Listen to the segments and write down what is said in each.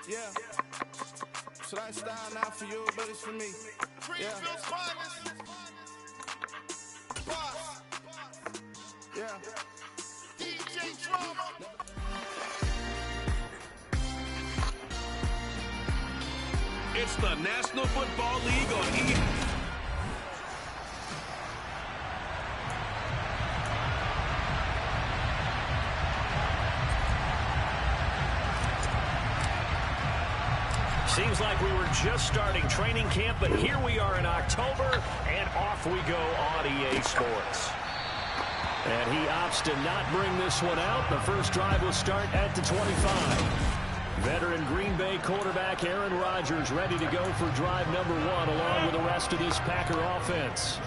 Yeah. So that style not for you, but it's for me. Yeah. Boss. Yeah. DJ Drama. It's the National Football League on E! Seems like we were just starting training camp, but here we are in October, and off we go on EA Sports. And he opts to not bring this one out. The first drive will start at the 25. Veteran Green Bay quarterback Aaron Rodgers ready to go for drive number one along with the rest of this Packer offense.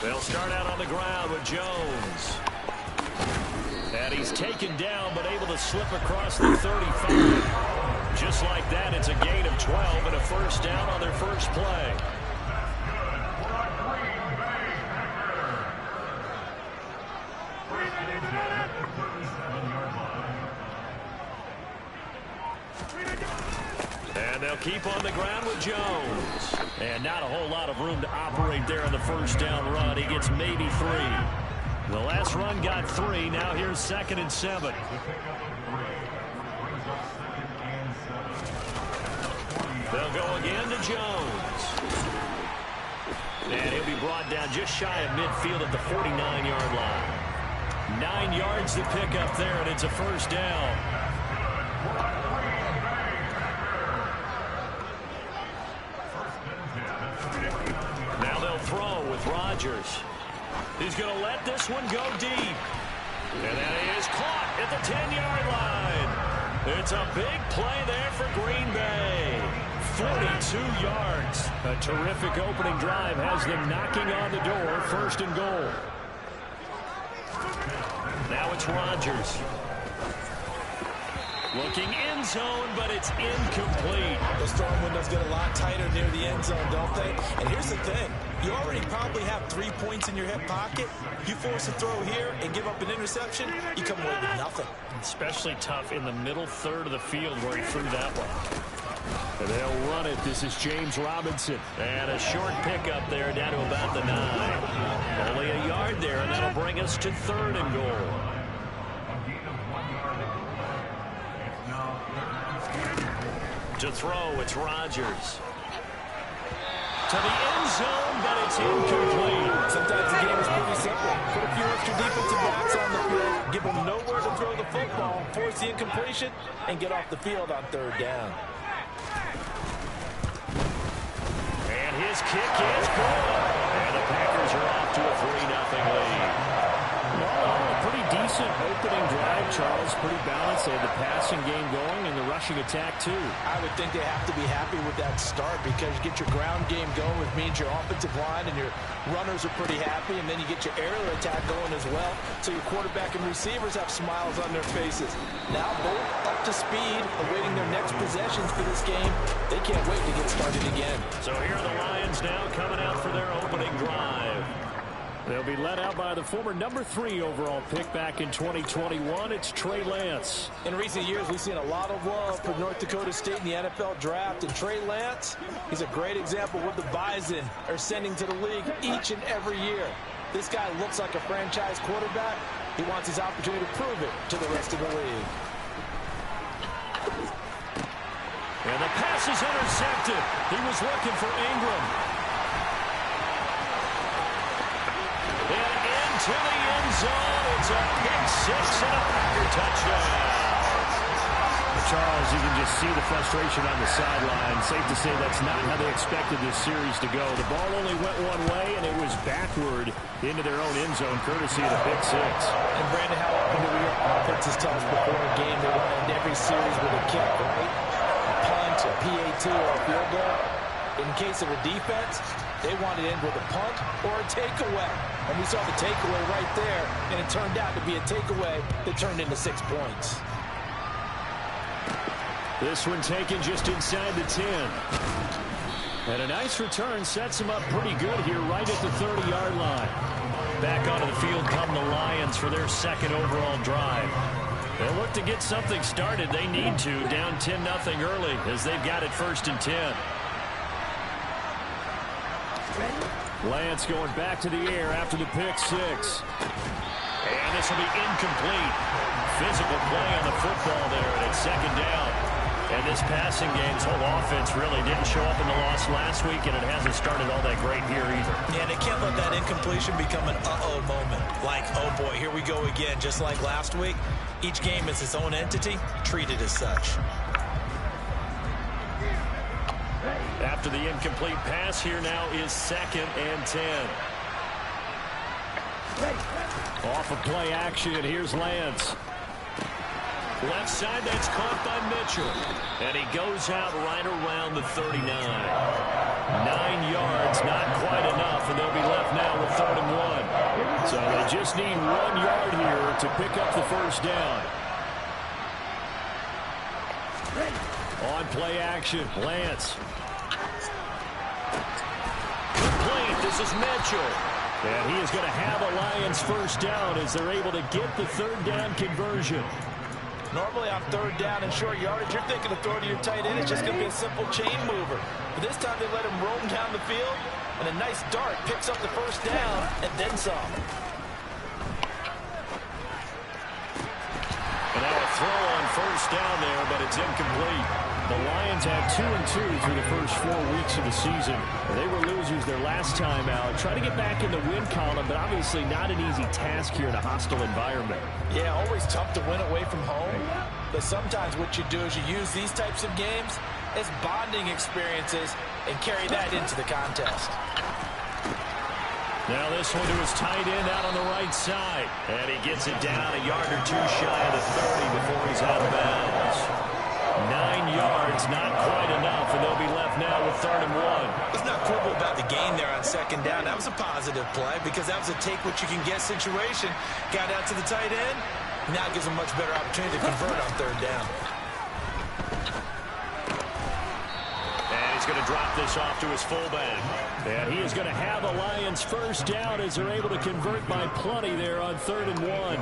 They'll start out on the ground with Jones. And he's taken down but able to slip across the 35. Just like that, it's a gain of 12 and a first down on their first play. And they'll keep on the ground with Jones. And not a whole lot of room to operate there on the first down run. He gets maybe 3. The last run got 3. Now here's 2nd and 7. They'll go again to Jones. And he'll be brought down just shy of midfield at the 49-yard line. 9 yards to pick up there, and it's a first down. Now they'll throw with Rodgers. He's going to let this one go deep. And that is caught at the 10-yard line. It's a big play there for Green Bay. 42 yards. A terrific opening drive has them knocking on the door. 1st and goal. Now it's Rodgers. Looking end zone, but it's incomplete. Those throwing windows get a lot tighter near the end zone, don't they? And here's the thing. You already probably have 3 points in your hip pocket. You force a throw here and give up an interception, you come away with nothing. Especially tough in the middle third of the field where he threw that one. And they'll run it. This is James Robinson. And a short pickup there down to about the 9. Only a yard there, and that'll bring us to 3rd and goal. To throw, it's Rodgers. to the end zone, but it's incomplete. Sometimes the game is pretty simple. Put a few extra defensive backs on the field, give them nowhere to throw the football, force the incompletion, and get off the field on third down. And his kick is good. And the Packers are off to a 3-0 lead. A pretty decent opening drive, Charles. Pretty balanced. They had the passing game going and the rushing attack, too. I would think they have to be happy with that start because you get your ground game going, which means your offensive line and your runners are pretty happy, and then you get your aerial attack going as well, so your quarterback and receivers have smiles on their faces. Now both up to speed, awaiting their next possessions for this game. They can't wait to get started again. So here are the Lions now coming out for their opening drive. They'll be led out by the former number 3 overall pick back in 2021. It's Trey Lance. In recent years, we've seen a lot of love for North Dakota State in the NFL draft. And Trey Lance, he's a great example of what the Bison are sending to the league each and every year. This guy looks like a franchise quarterback. He wants his opportunity to prove it to the rest of the league. And the pass is intercepted. He was looking for Ingram. To the end zone, it's a pick 6 and a Packer touchdown. Charles, you can just see the frustration on the sideline. Safe to say that's not how they expected this series to go. The ball only went one way, and it was backward into their own end zone, courtesy of the pick 6. And Brandon, how often do your offenses tell us before a game they want to end every series with a kick, right? A punt, a PAT, or a field goal. In case of a defense, they want to end with a punt or a takeaway. And we saw the takeaway right there, and it turned out to be a takeaway that turned into 6 points. This one taken just inside the 10. And a nice return sets him up pretty good here right at the 30-yard line. Back onto the field come the Lions for their second overall drive. They'll look to get something started. They need to, down 10-0 early as they've got it 1st and 10. Lance going back to the air after the pick 6. And this will be incomplete. Physical play on the football there, and it's 2nd down. And this passing game's whole offense really didn't show up in the loss last week, and it hasn't started all that great here either. Yeah, they can't let that incompletion become an uh-oh moment. Like, oh boy, here we go again. Just like last week, each game is its own entity, treated as such. After the incomplete pass, here now is 2nd and 10. Off of play action, here's Lance. Left side, that's caught by Mitchell. And he goes out right around the 39. 9 yards, not quite enough, and they'll be left now with 3rd and 1. So they just need 1 yard here to pick up the 1st down. On play action, Lance. Complete, this is Mitchell. And he is going to have a Lions 1st down as they're able to get the 3rd down conversion. Normally on 3rd down and short yardage, you're thinking of throwing to your tight end. It's just going to be a simple chain mover. But this time they let him roam down the field, and a nice dart picks up the 1st down and then some. And now a throw on 1st down there, but it's incomplete. The Lions had 2-2 through the first 4 weeks of the season. They were losers their last time out. Try to get back in the win column, but obviously not an easy task here in a hostile environment. Yeah, always tough to win away from home. But sometimes what you do is you use these types of games as bonding experiences and carry that into the contest. Now this one to his tight end out on the right side. And he gets it down a yard or 2 shy of the 30 before he's out of bounds. 9 yards, not quite enough, and they'll be left now with 3rd and 1. It's not quibble about the gain there on 2nd down. That was a positive play because that was a take-what-you-can-get situation. Got out to the tight end. Now gives him a much better opportunity to convert on 3rd down. And he's going to drop this off to his fullback. And he is going to have a Lions 1st down as they're able to convert by plenty there on 3rd and 1.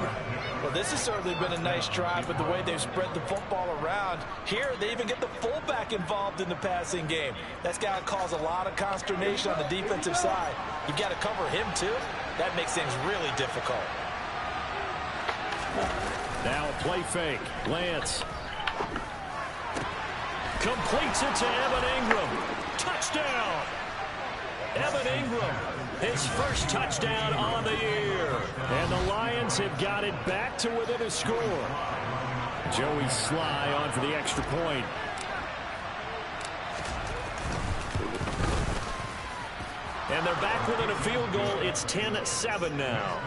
Well, this has certainly been a nice drive with the way they've spread the football around. Here, they even get the fullback involved in the passing game. That's got to cause a lot of consternation on the defensive side. You've got to cover him, too. That makes things really difficult. Now a play fake. Lance. Completes it to Evan Ingram. Touchdown! Evan Ingram, his first touchdown on the year. And the Lions have got it back to within a score. Joey Sly on for the extra point. And they're back within a field goal. It's 10-7 now.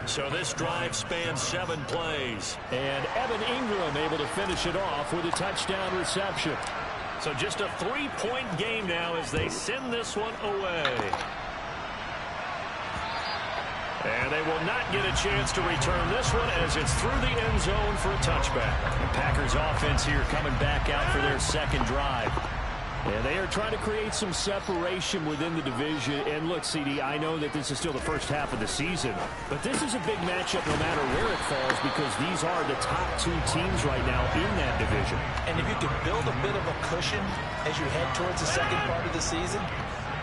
So this drive spans 7 plays. And Evan Ingram able to finish it off with a touchdown reception. So just a 3-point game now as they send this one away. And they will not get a chance to return this one as it's through the end zone for a touchback. The Packers offense here coming back out for their second drive. And they are trying to create some separation within the division. And look, CD, I know that this is still the first half of the season, but this is a big matchup no matter where it falls because these are the top 2 teams right now in that division. And if you can build a bit of a cushion as you head towards the second part of the season,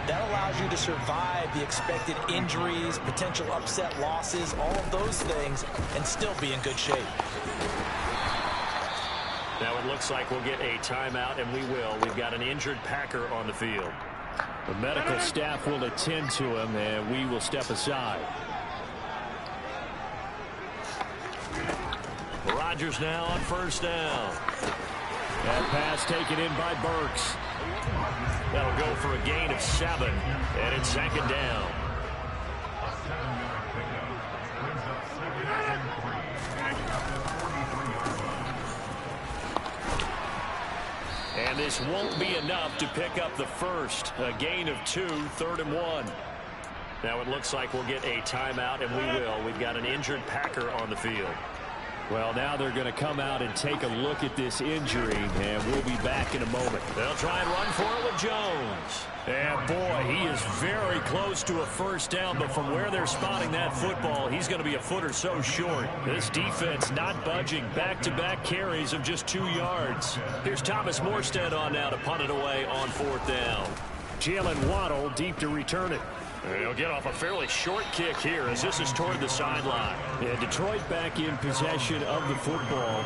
that allows you to survive the expected injuries, potential upset losses, all of those things, and still be in good shape. Now it looks like we'll get a timeout, and we will. We've got an injured Packer on the field. The medical staff will attend to him, and we will step aside. Rodgers now on first down. That pass taken in by Burks. That'll go for a gain of 7, and it's 2nd down. And this won't be enough to pick up the first. A gain of 2, 3rd and 1. Now it looks like we'll get a timeout, and we will. We've got an injured Packer on the field. Well, now they're going to come out and take a look at this injury, and we'll be back in a moment. They'll try and run for it with Jones. And, boy, he is very close to a first down, but from where they're spotting that football, he's going to be a foot or so short. This defense not budging. Back-to-back carries of just 2 yards. Here's Thomas Morstead on now to punt it away on 4th down. Jalen Waddle deep to return it. He'll get off a fairly short kick here as this is toward the sideline. Yeah, Detroit back in possession of the football.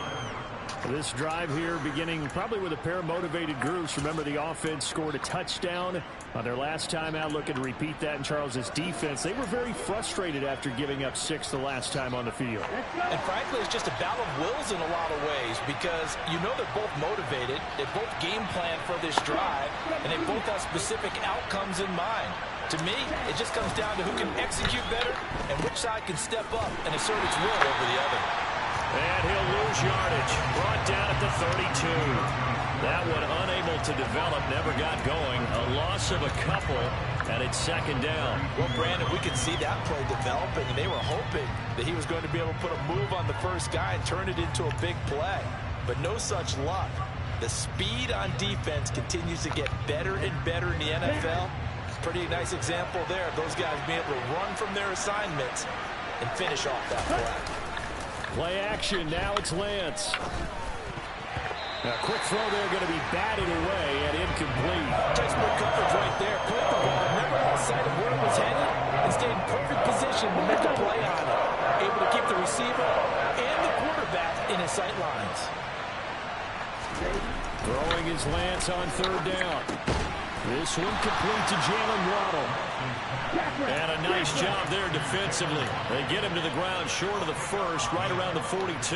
This drive here beginning probably with a pair of motivated groups. Remember, the offense scored a touchdown on their last time out. Looking to repeat that in Charles's defense. They were very frustrated after giving up 6 the last time on the field. And frankly, it's just a battle of wills in a lot of ways because you know they're both motivated. They both game plan for this drive, and they both have specific outcomes in mind. To me, it just comes down to who can execute better and which side can step up and assert its will over the other. And he'll lose yardage. Brought down at the 32. That one unable to develop, never got going. A loss of a couple, and it's 2nd down. Well, Brandon, we could see that play developing, and they were hoping that he was going to be able to put a move on the first guy and turn it into a big play. But no such luck. The speed on defense continues to get better and better in the NFL. Pretty nice example there of those guys being able to run from their assignments and finish off that play. Play action. Now it's Lance. A quick throw there going to be batted away and incomplete. Textbook coverage right there. Put the ball, never lost sight of where it was headed, and stayed in perfect position to make a play on it. Able to keep the receiver and the quarterback in his sight lines. Throwing is Lance on 3rd down. This one complete to Jalen Waddle. And a nice job there defensively. They get him to the ground short of the first, right around the 42.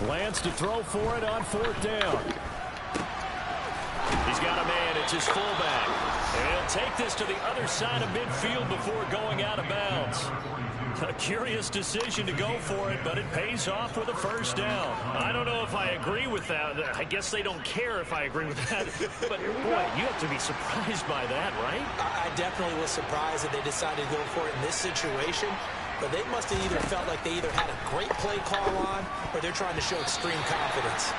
Lance to throw for it on 4th down. He's got a man. It's his fullback. And he'll take this to the other side of midfield before going out of bounds. A curious decision to go for it, but it pays off with a first down. I don't know if I agree with that. I guess they don't care if I agree with that. But, boy, you have to be surprised by that, right? I definitely was surprised that they decided to go for it in this situation. But they must have either felt like they either had a great play call on or they're trying to show extreme confidence.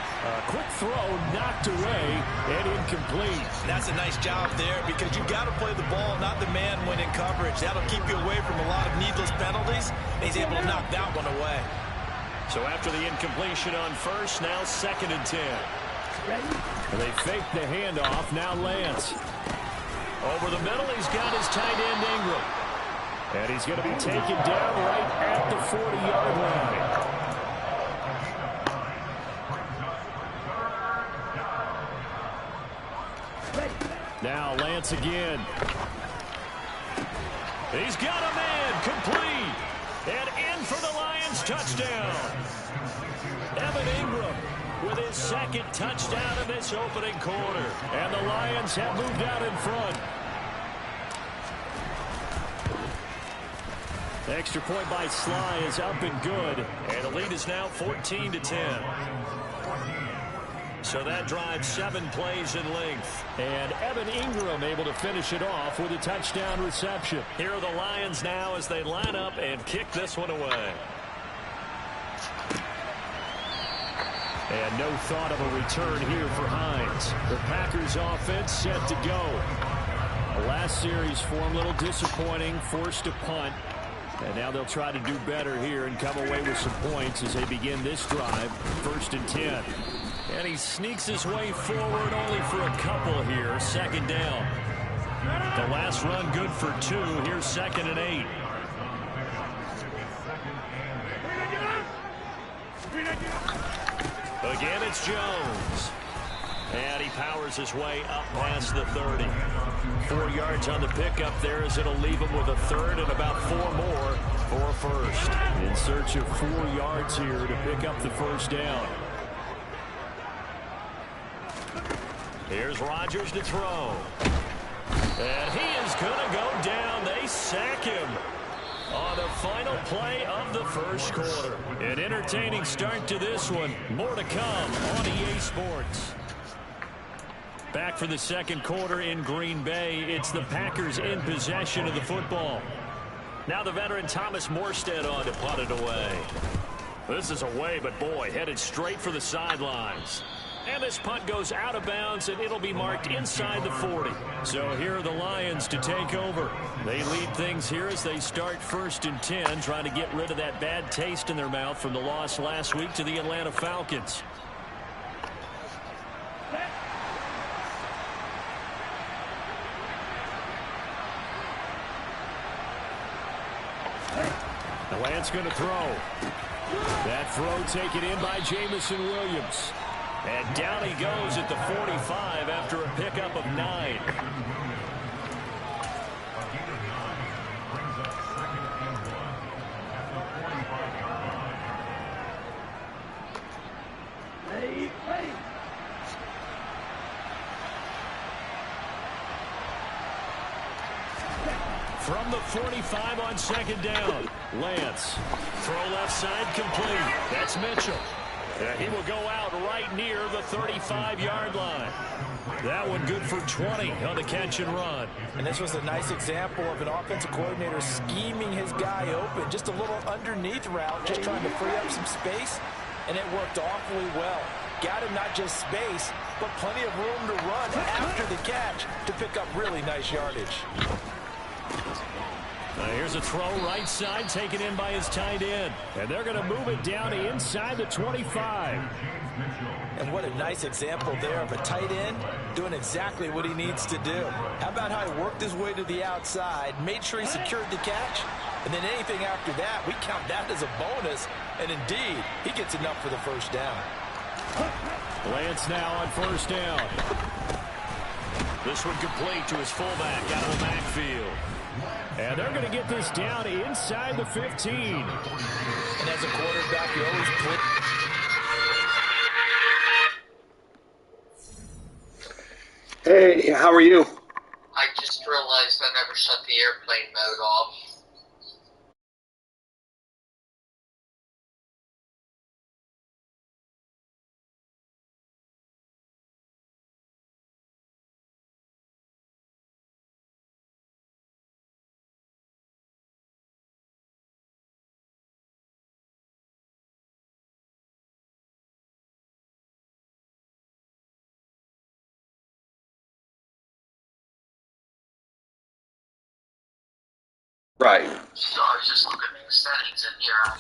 Quick throw knocked away and incomplete. That's a nice job there because you got to play the ball, not the man when in coverage. That'll keep you away from a lot of needless penalties. And he's able to knock that one away. So after the incompletion on first, now 2nd and 10. They fake the handoff. Now Lance. Over the middle, he's got his tight end Ingram. And he's going to be taken down right at the 40-yard line. once again. He's got a man, complete. And in for the Lions touchdown. Evan Ingram with his second touchdown in this opening quarter. And the Lions have moved out in front. Extra point by Sly is up and good. And the lead is now 14-10. So that drives 7 plays in length. And Evan Ingram able to finish it off with a touchdown reception. Here are the Lions now as they line up and kick this one away. And no thought of a return here for Hines. The Packers offense set to go. The last series for him a little disappointing, forced a punt. And now they'll try to do better here and come away with some points as they begin this drive, 1st and 10. And he sneaks his way forward only for a couple here. Second down. The last run good for 2. Here's 2nd and 8. Again, it's Jones. And he powers his way up past the 30. 4 yards on the pickup there as it'll leave him with a 3rd and about 4 more for a first. In search of 4 yards here to pick up the first down. Here's Rodgers to throw. And he is going to go down. They sack him on the final play of the first quarter. An entertaining start to this one. More to come on EA Sports. Back for the second quarter in Green Bay. It's the Packers in possession of the football. Now the veteran Thomas Morstead on to punt it away. This is away, but boy, headed straight for the sidelines. And this punt goes out of bounds, and it'll be marked inside the 40. So here are the Lions to take over. They lead things here as they start 1st and 10, trying to get rid of that bad taste in their mouth from the loss last week to the Atlanta Falcons. The Lance going to throw. That throw taken in by Jamison Williams. And down he goes at the 45 after a pickup of 9. From the 45 on 2nd down. Lance. Throw left side complete. That's Mitchell. He will go out right near the 35-yard line. That one good for 20 on the catch and run. And this was a nice example of an offensive coordinator scheming his guy open. Just a little underneath route, just trying to free up some space, and it worked awfully well. Got him not just space, but plenty of room to run after the catch to pick up really nice yardage. Here's a throw right side taken in by his tight end. And they're going to move it down inside the 25. And what a nice example there of a tight end doing exactly what he needs to do. How about how he worked his way to the outside, made sure he secured the catch, and then anything after that, we count that as a bonus. And indeed, he gets enough for the first down. Lance now on 1st down. This one complete to his fullback out of the backfield. And they're going to get this down inside the 15. And as a quarterback, you always play. Hey, how are you? I just realized I never shut the airplane mode off. Right. So I was just looking at the settings in here.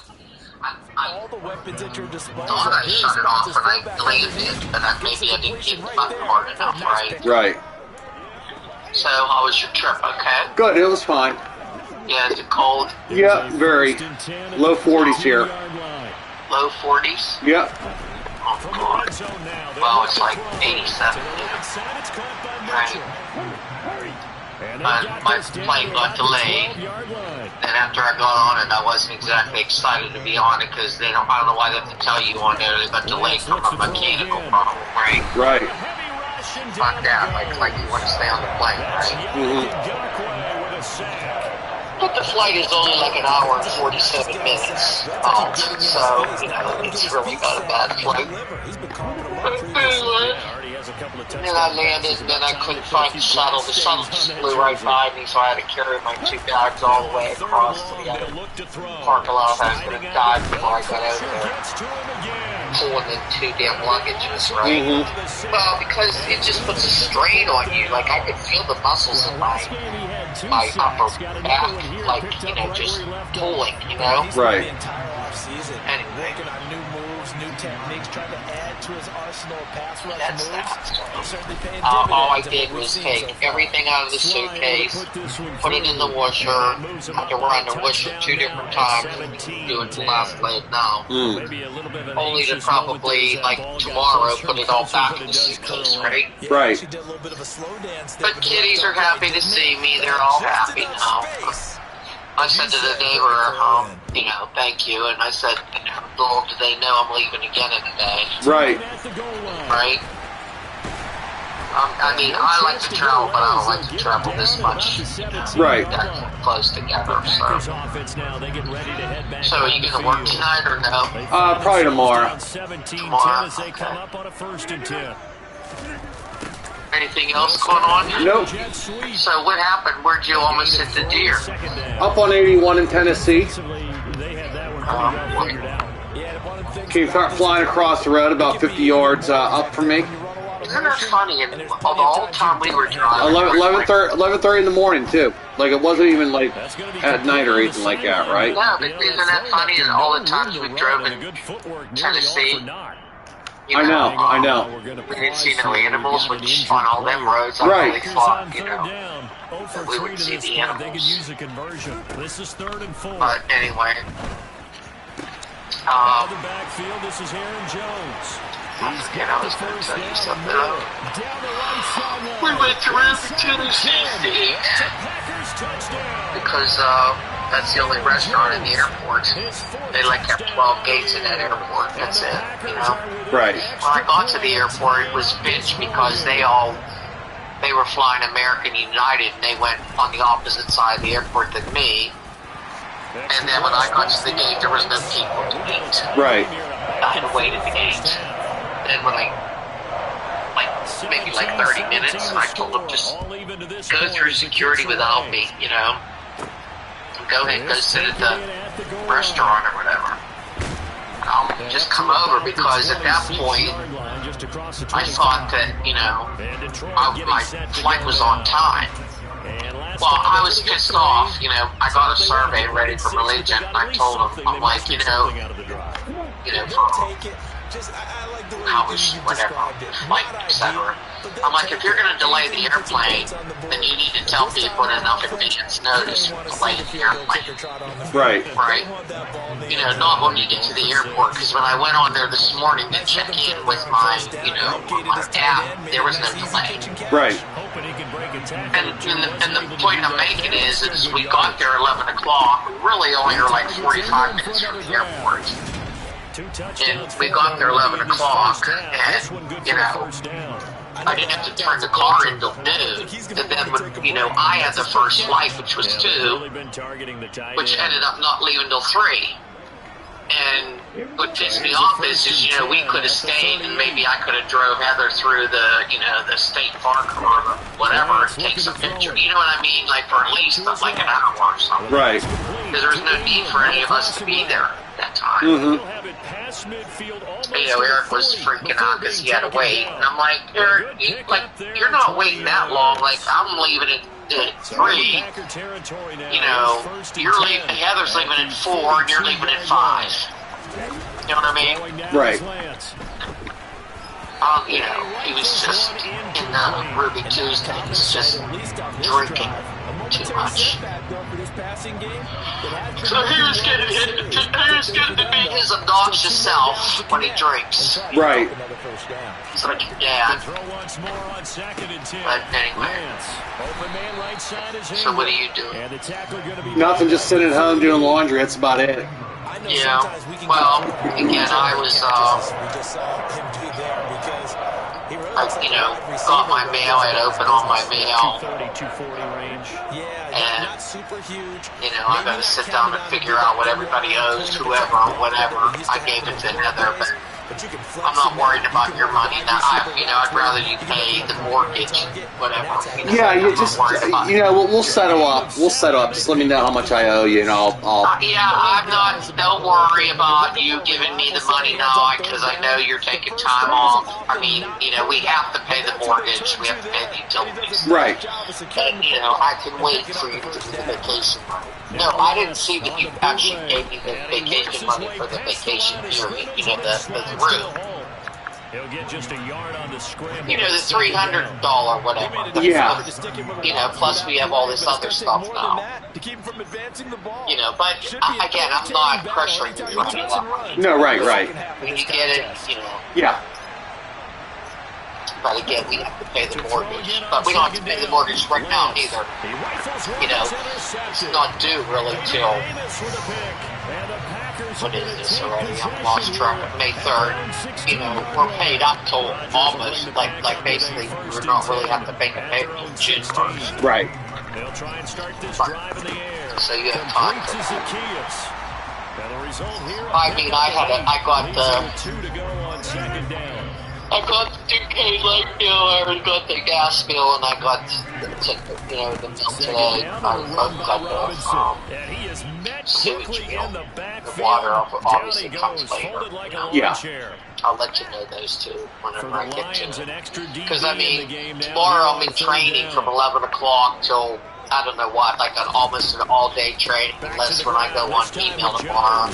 I all the weapons at your disposal. thought I shut it off when I deleted it, but that maybe I didn't get the button hard enough, right? Right. So how was your trip, okay? Good, it was fine. Yeah, is it cold? Yeah, very. Low 40s here. Low 40s? Yep. God. Well, it's like 87. Right. My plane got delayed, and after I got on it, I wasn't exactly excited to be on it because I don't know why they have to tell you on there they got delayed from a mechanical problem, right? Right. Fuck that, like you want to stay on the plane, right? But the flight is only like an hour and 47 minutes out, so, it's really not a bad flight. And then I landed, and then I couldn't find the shuttle. The shuttle just flew right by me, so I had to carry my 2 bags all the way across to the other parking lot. I was going to die before I got over there. Pulling the 2 damn luggages, right? Well, because it just puts a strain on you. Like, I could feel the muscles in my upper back, like, just pulling, Right. Anyway. Working on new moves, new techniques, trying to add to his arsenal of pass rush That's moves. all I did was take everything out of the suitcase, put it in the washer. I had to run the washer 2 different times, doing the last leg now. Only to probably, tomorrow, put it all back in the suitcase, right? Right. But kiddies are happy to see me. They're all happy now. I said to the neighbor, thank you, and I said, little do they know I'm leaving again in a day. Right. Right? I mean, I like to travel, but I don't like to travel this much. Right. That close together, so. So are you going to work tonight or no? Probably tomorrow. Tomorrow? Okay. Anything else going on? Nope. So what happened? Where'd you almost hit the deer? Up on 81 in Tennessee. Came flying across the road about 50 yards up from me. Isn't that funny? And the whole time we were driving... 11:30 in the morning, too. Like, it wasn't even, at night or anything like that, right? No, but isn't that funny? And all the times we drove in Tennessee... I know. We didn't see no animals, which on all them roads, I really thought, that we would see the animals. But anyway, I was going to tell you something. We went to Tennessee State because that's the only restaurant in the airport. They have 12 gates in that airport. That's it, Right. When I got to the airport, it was bitch because they were flying American United, and they went on the opposite side of the airport than me. And then when I got to the gate, there was no people to meet. Right. I had to wait at the gate. Then when maybe 30 minutes, and I told them just go through security without me, Go ahead, go sit at the restaurant or whatever. I'll just come over because at that point, I thought that, my flight was on time. Well, I was pissed off, I got a survey ready for religion, and I told them, I'm like, whatever, etc. I'm like, if you're going to delay the airplane, then you need to tell people in enough advance notice to delay the airplane. Right. Right? Not when you get to the airport, because when I went on there this morning to check in with my, my app, there was no delay. Right. And the point I'm making is we got there 11 o'clock. We really only are 45 minutes from the airport. And we got there 11 o'clock, and, I didn't have to turn the car in till noon. And then when, I had the first flight, which was 2, which ended up not leaving till 3. And what pissed me off is we could have stayed, and maybe I could have drove Heather through the state park or whatever and take some pictures. You know what I mean? For at least an hour or something. Right. Because there was no need for any of us to be there at that time. Mm-hmm. Eric was freaking out because he had to wait. And I'm like, Eric, you're not waiting that long. I'm leaving at 3. You're leaving, Heather's leaving at 4, and you're leaving at 5. You know what I mean? Right. you know, he was just in the Ruby Tuesdays, just drinking too much. So he was getting to be his obnoxious self when he drinks. Right. He's like your dad. But anyway. So what are you doing? Nothing, just sitting at home doing laundry. That's about it. Yeah. Well, again, I was, you know, got my mail, I had opened all my mail, and, you know, I got to sit down and figure out what everybody owes, whoever, or whatever. I gave it to Heather, but I'm not worried about your money. Now, I'd rather you pay the mortgage, whatever. Yeah, you just, we'll settle up. We'll settle up. Just let me know how much I owe you, and I'll. Yeah, I'm not. Don't worry about you giving me the money now, because I know you're taking time off. I mean, you know, we have to pay the mortgage. We have to pay the utilities. Right. And, you know, I can wait for you to do the vacation money. No, I didn't see that you actually gave me the vacation money for the vacation period. You know, the room. He'll get just a yard on the scramble. You know, the $300 whatever. Yeah. You know, plus we have all this other stuff now. You know, but again, I'm not pressuring you for any of that money. No, right. When you get it, you know. Yeah. But again, we have to pay the mortgage. But we don't have to pay the mortgage right now either. You know, it's not due really till, what is this already? I'm lost track of May 3rd. You know, we're paid up till almost, like basically, we don't really have to pay the payment until June 1st. Right. They'll try and start this drive in the air. So you have time for that. I mean, I got the... 2 to go on second down. I got the 2K light bill, I got the gas bill, and I got the meal today. And he is met sewage quickly bill. in the The backfield. water Down obviously he comes goes, later. folded like You a know? Yeah. lawn chair. I'll let you know those two whenever I get to An it. extra DB Because, I in the mean, game now. tomorrow I'm in training from 11 o'clock till, I don't know what, like almost an all-day training, unless when I go on email tomorrow,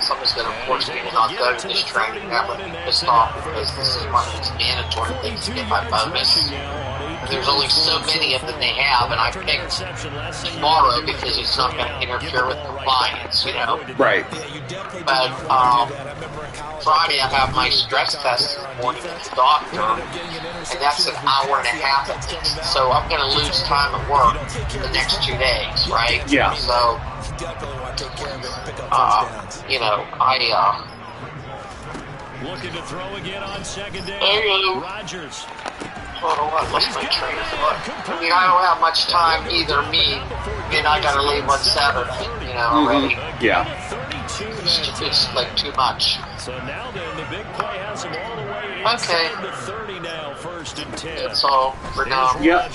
someone's going to force me to not go to this training. That would be pissed off, because this is one of these mandatory things to get my bonus. There's only so many of them they have, and I picked tomorrow because it's not going to interfere with compliance, you know. Right. But Friday I have my stress test in the morning with the doctor, and that's an hour and a half at least. So I'm going to lose time at work the next 2 days, right? Yeah. So, you know, Looking to throw again on second down. Rodgers. I lost my train of thought. I mean, I don't have much time either, me, and I gotta leave on Saturday, you know, already. Yeah. It's like too much. So now then, the big play has him all the way Okay. inside the 30 now, 1st and 10. That's all for now. Yep.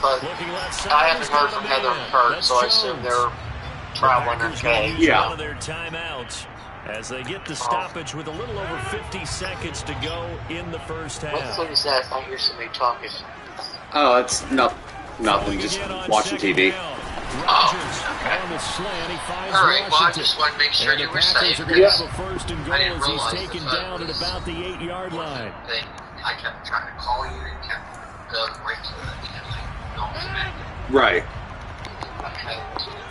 But I haven't heard from Heather and Kurt, so I assume they're traveling okay. Yeah. Their timeouts as they get the stoppage with a little over 50 seconds to go in the first half. What thing is that? I hear somebody talking. Oh, it's nothing. Just watching TV. Oh, okay. Alright, well, I just wanted to make sure you were safe. Yeah. First and goal I didn't as he's realize taken that down at about the 8-yard line. I kept trying to call you and kept going right to it. No connected. Right. Okay.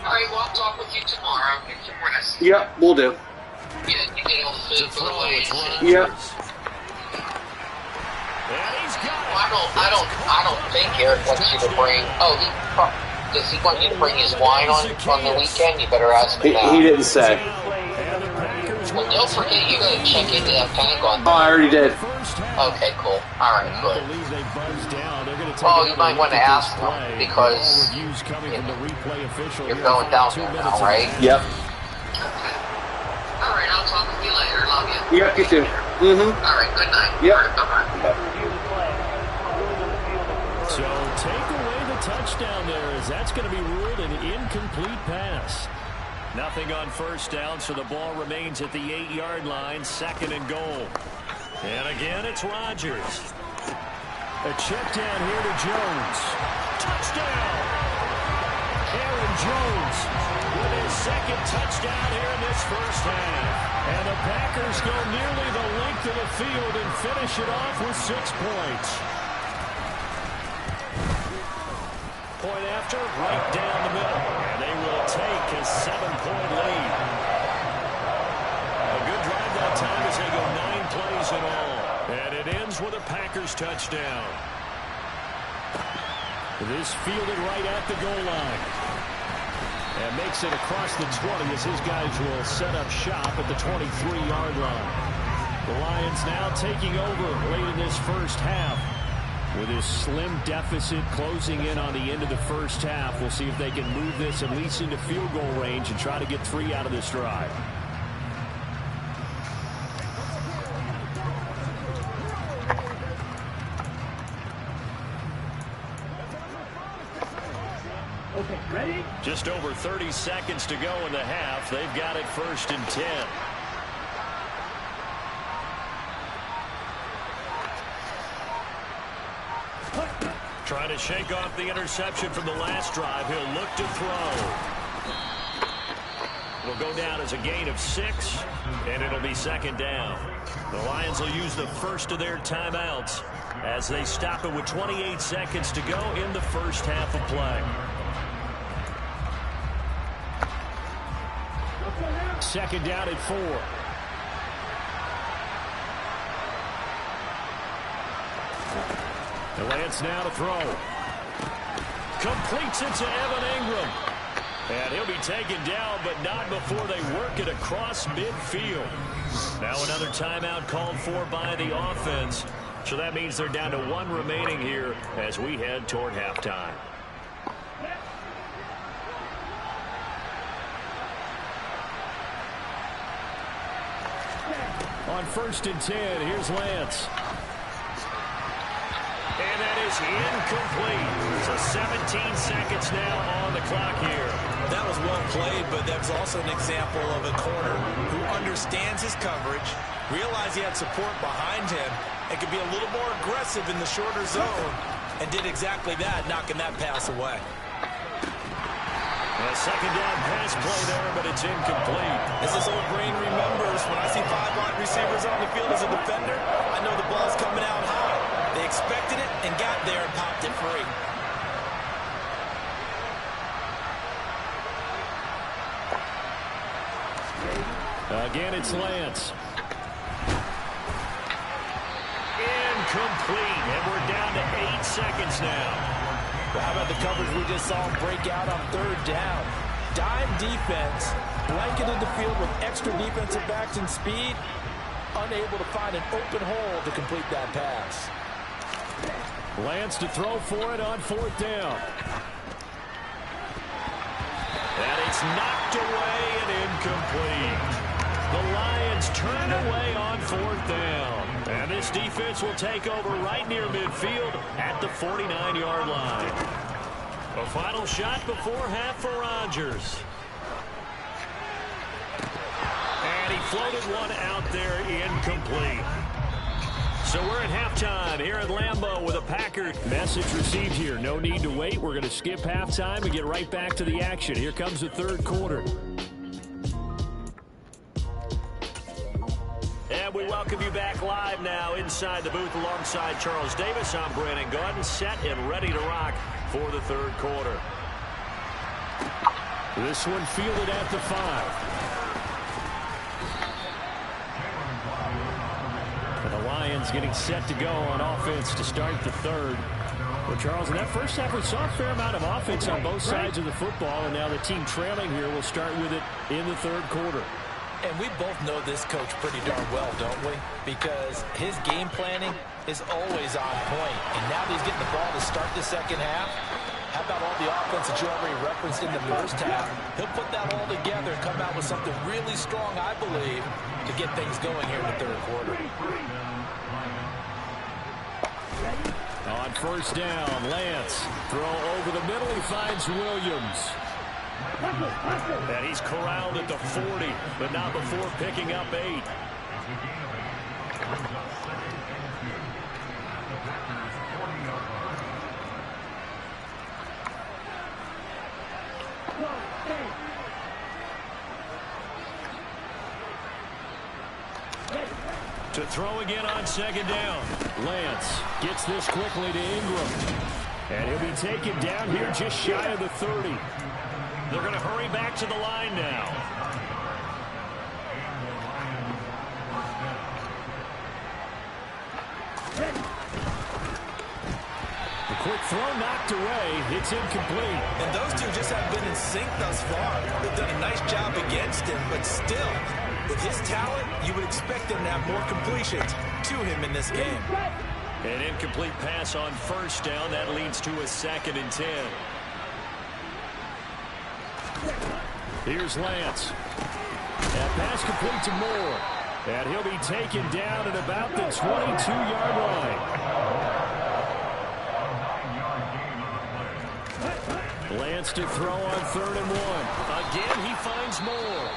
Alright, well, I'll talk with you tomorrow. Get some rest. Yep, we'll do. You get all the food for the way. Yep. I don't think Eric wants you to bring. Oh, does he want you to bring his wine on the weekend? You better ask him that. He didn't say. Well, don't forget you got to check into that tank on. Oh, I already did. Okay, cool. All right, good. Well, you might want to ask him because you're going down there now, right? Yep. All right, I'll talk with you later. Love you. Yep, you too. All right, good night. Yep. Bye-bye. So take away the touchdown there, as that's going to be ruled an incomplete pass. Nothing on first down, so the ball remains at the 8-yard line, 2nd and goal. And again, it's Rodgers. A check down here to Jones. Touchdown! Aaron Jones with his second touchdown here in this first half. And the Packers go nearly the length of the field and finish it off with 6 points. Point after, right down the middle. And they will take a 7-point lead. A good drive that time as they go 9 plays in all. And it ends with a Packers touchdown. This fielded right at the goal line. And makes it across the 20 as his guys will set up shop at the 23-yard line. The Lions now taking over late in this first half. With his slim deficit closing in on the end of the first half, we'll see if they can move this at least into field goal range and try to get 3 out of this drive. Okay, ready? Just over 30 seconds to go in the half. They've got it 1st and 10. Trying to shake off the interception from the last drive. He'll look to throw. It'll go down as a gain of 6, and it'll be 2nd down. The Lions will use the first of their timeouts as they stop it with 28 seconds to go in the first half of play. 2nd down at 4. The Lance now to throw. Completes it to Evan Ingram. And he'll be taken down, but not before they work it across midfield. Now another timeout called for by the offense. So that means they're down to 1 remaining here as we head toward halftime. On 1st and 10, here's Lance. And that is incomplete. So 17 seconds now on the clock here. That was well played, but that was also an example of a corner who understands his coverage, realized he had support behind him, and could be a little more aggressive in the shorter zone, and did exactly that, knocking that pass away. A 2nd down pass play there, but it's incomplete. As this old brain remembers, when I see 5 wide receivers on the field as a defender, I know the ball's coming out high. They expected it and got there and popped it free. Again, it's Lance. Incomplete, and we're down to 8 seconds now. Well, how about the coverage we just saw him break out on 3rd down? Dime defense, blanketed the field with extra defensive backs and speed, unable to find an open hole to complete that pass. Lance to throw for it on 4th down. And it's knocked away and incomplete. The Lions turn away on 4th down. And this defense will take over right near midfield at the 49-yard line. A final shot before half for Rodgers. And he floated one out there, incomplete. So we're at halftime here at Lambeau with a Packers. Message received here. No need to wait. We're going to skip halftime and get right back to the action. Here comes the 3rd quarter. And we welcome you back live now inside the booth alongside Charles Davis. I'm Brandon Gaudin, set and ready to rock for the 3rd quarter. This one fielded at the 5. And the Lions getting set to go on offense to start the 3rd. Well, Charles, in that first half, we saw a fair amount of offense on both sides of the football, and now the team trailing here will start with it in the 3rd quarter. And we both know this coach pretty darn well, don't we? Because his game planning is always on point. And now that he's getting the ball to start the 2nd half, how about all the offense that you already referenced in the first half? He'll put that all together and come out with something really strong, I believe, to get things going here in the 3rd quarter. On 1st down, Lance. Throw over the middle. He finds Williams. And he's corralled at the 40, but not before picking up 8. To throw again on second down. Lance gets this quickly to Ingram. And he'll be taken down here just shy of the 30. They're going to hurry back to the line now. The quick throw knocked away. It's incomplete. And those two just haven't been in sync thus far. They've done a nice job against him, but still, with his talent, you would expect him to have more completions to him in this game. An incomplete pass on first down. That leads to a 2nd and 10. Here's Lance. That pass complete to Moore. And he'll be taken down at about the 22-yard line. Lance to throw on 3rd and 1. Again, he finds Moore.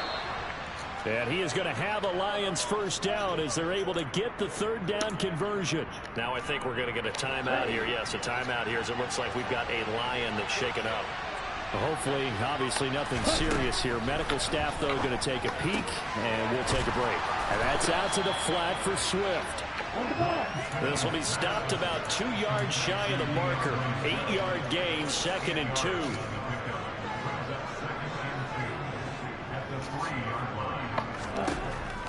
And he is going to have a Lions first down as they're able to get the 3rd down conversion. Now I think we're going to get a timeout here. Yes, a timeout here as it looks like we've got a Lion that's shaken up. Hopefully, obviously nothing serious here. Medical staff, though, going to take a peek, and we'll take a break. And that's out to the flat for Swift. This will be stopped about 2 yards shy of the marker. 8-yard gain, 2nd and 2.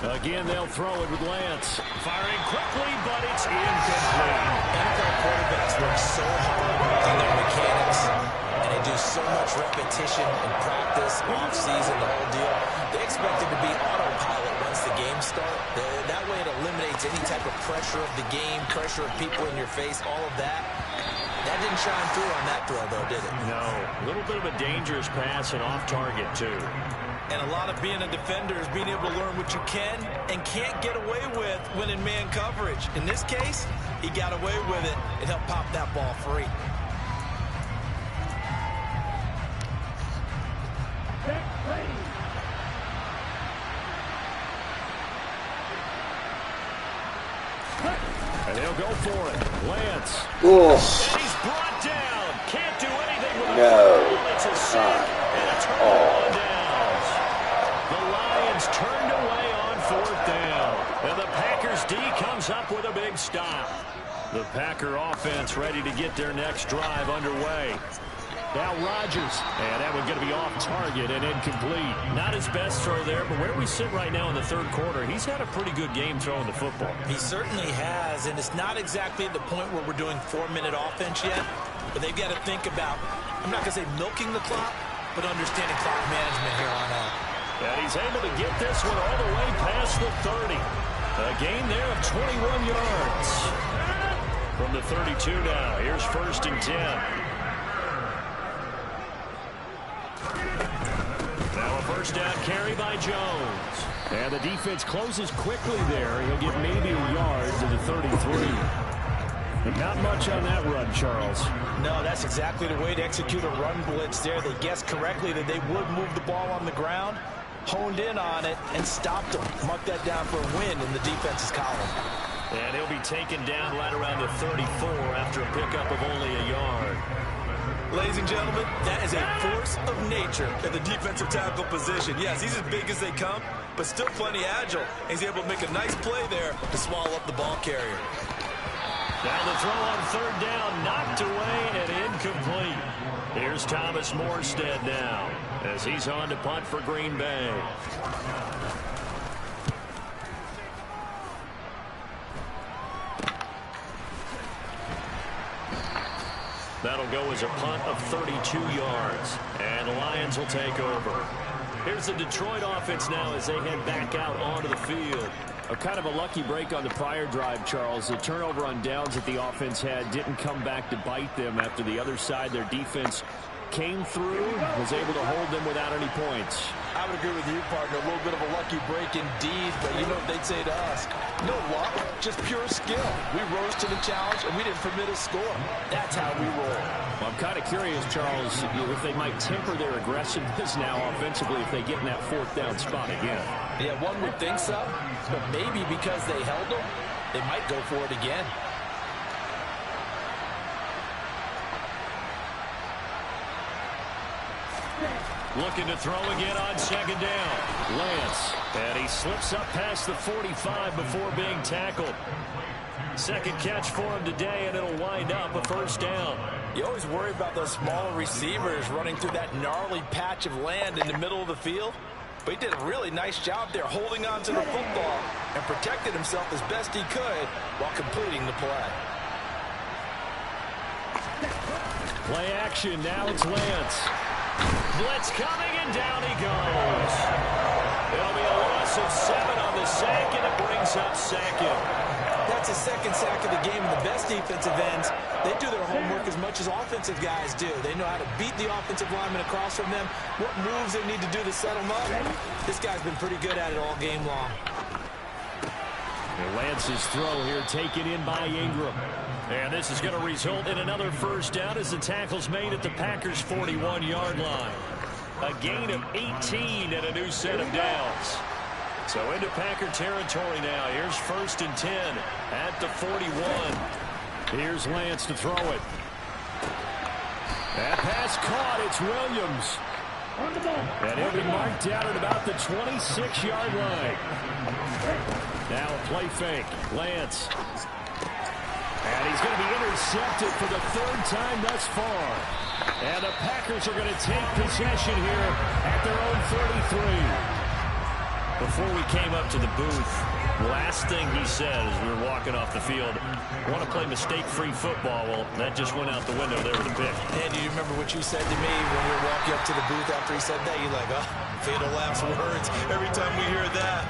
Again, they'll throw it with Lance. Firing quickly, but it's incomplete. NFL quarterbacks work so hard on their mechanics, and they do so much repetition and practice, off-season, the whole deal. They expect it to be autopilot once the game starts. That way it eliminates any type of pressure of the game, pressure of people in your face, all of that. That didn't shine through on that throw, though, did it? No. A little bit of a dangerous pass and off target, too. And a lot of being a defender is being able to learn what you can and can't get away with when in man coverage. In this case, he got away with it and helped pop that ball free. And they'll go for it. Lance. Oh. And he's brought down. Can't do anything with No. it. It's a sack and a turnover on downs. The Lions turned away on 4th down. And the Packers D comes up with a big stop. The Packer offense ready to get their next drive underway. Now Rodgers, and that one's going to be off target and incomplete. Not his best throw there, but where we sit right now in the 3rd quarter, he's had a pretty good game throwing the football. He certainly has, and it's not exactly at the point where we're doing 4-minute offense yet, but they've got to think about, I'm not going to say milking the clock, but understanding clock management here on out. And he's able to get this one all the way past the 30. A gain there of 21 yards. From the 32 now, here's 1st and 10. Now a first down carry by Jones. And the defense closes quickly there. He'll get maybe a yard to the 33. But not much on that run, Charles. No, that's exactly the way to execute a run blitz there. They guessed correctly that they would move the ball on the ground, honed in on it, and stopped them. Mark that down for a win in the defense's column. And he'll be taken down right around the 34 after a pickup of only a yard. Ladies and gentlemen, that is a force of nature at the defensive tackle position. Yes, he's as big as they come, but still plenty agile. He's able to make a nice play there to swallow up the ball carrier. Now the throw on 3rd down, knocked away and incomplete. Here's Thomas Morstead now as he's on to punt for Green Bay. That'll go as a punt of 32 yards. And the Lions will take over. Here's the Detroit offense now as they head back out onto the field. A kind of a lucky break on the prior drive, Charles. The turnover on downs that the offense had didn't come back to bite them after the other side. Their defense came through, was able to hold them without any points. I would agree with you, partner. A little bit of a lucky break indeed, but you know what they'd say to us? No luck, just pure skill. We rose to the challenge, and we didn't permit a score. That's how we roll. Well, I'm kind of curious, Charles, if they might temper their aggressiveness now offensively if they get in that 4th down spot again. Yeah, one would think so, but maybe because they held them, they might go for it again. Looking to throw again on second down. Lance. And he slips up past the 45 before being tackled. Second catch for him today, and it'll wind up a first down. You always worry about those smaller receivers running through that gnarly patch of land in the middle of the field. But he did a really nice job there holding on to the football and protected himself as best he could while completing the play. Play action. Now it's Lance. Blitz coming, and down he goes. It'll be a loss of 7 on the sack, and it brings up second. That's his second sack of the game, and the best defensive ends, they do their homework as much as offensive guys do. They know how to beat the offensive lineman across from them, what moves they need to do to set them up. This guy's been pretty good at it all game long. And Lance's throw here taken in by Ingram. And this is going to result in another first down as the tackle's made at the Packers' 41-yard line. A gain of 18 and a new set of downs. So into Packer territory now. Here's 1st and 10 at the 41. Here's Lance to throw it. That pass caught. It's Williams. And he'll be marked down at about the 26-yard line. Now a play fake. Lance. And he's going to be intercepted for the 3rd time thus far. And the Packers are going to take possession here at their own 33. Before we came up to the booth, last thing he said as we were walking off the field, want to play mistake-free football. Well, that just went out the window there with the pick. Hey, do you remember what you said to me when we were walking up to the booth after he said that? You're like, oh, fatal last words. Every time we hear that,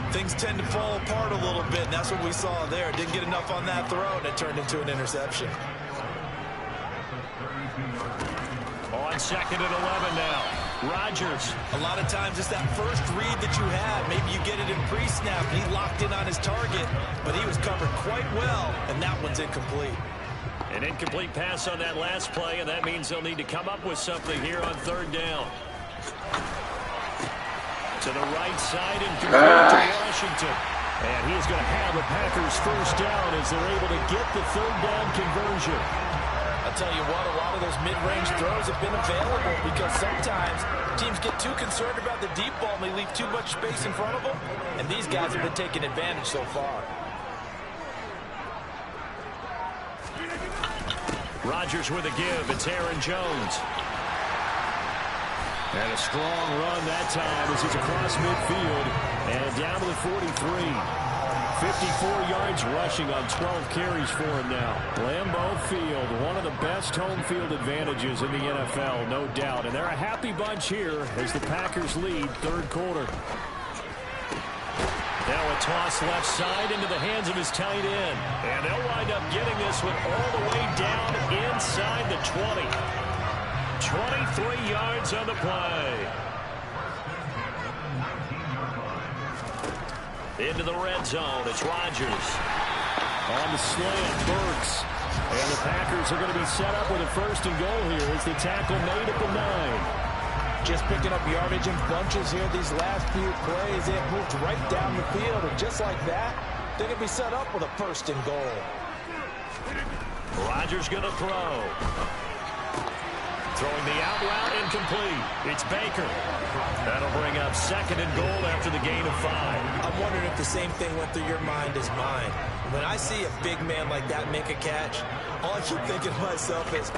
things tend to fall apart a little bit, and that's what we saw there. Didn't get enough on that throw, and it turned into an interception. On 2nd and 11 now. Rodgers. A lot of times it's that first read that you have. Maybe you get it in pre-snap. He locked in on his target, but he was covered quite well, and that one's incomplete. An incomplete pass on that last play, and that means they'll need to come up with something here on 3rd down. To the right side and complete to Washington. And he's going to have the Packers first down as they're able to get the 3rd down conversion. I'll tell you what, a lot of those mid-range throws have been available because sometimes teams get too concerned about the deep ball and they leave too much space in front of them, and these guys have been taking advantage so far. Rodgers with a give. It's Aaron Jones. And a strong run that time as he's across midfield and down to the 43. 54 yards rushing on 12 carries for him now. Lambeau Field, one of the best home field advantages in the NFL, no doubt. And they're a happy bunch here as the Packers lead 3rd quarter. Now a toss left side into the hands of his tight end. And they'll wind up getting this one all the way down inside the 20. 23 yards on the play. Into the red zone. It's Rodgers. On the slant, Burks. And the Packers are going to be set up with a 1st and goal here as the tackle made at the 9. Just picking up yardage in bunches here these last few plays. They have moved right down the field, and just like that, they're going to be set up with a 1st and goal. Rodgers going to throw. Throwing the out route, incomplete. It's Baker. That'll bring up 2nd and goal after the gain of 5. I'm wondering if the same thing went through your mind as mine. When I see a big man like that make a catch, all I keep thinking to myself is,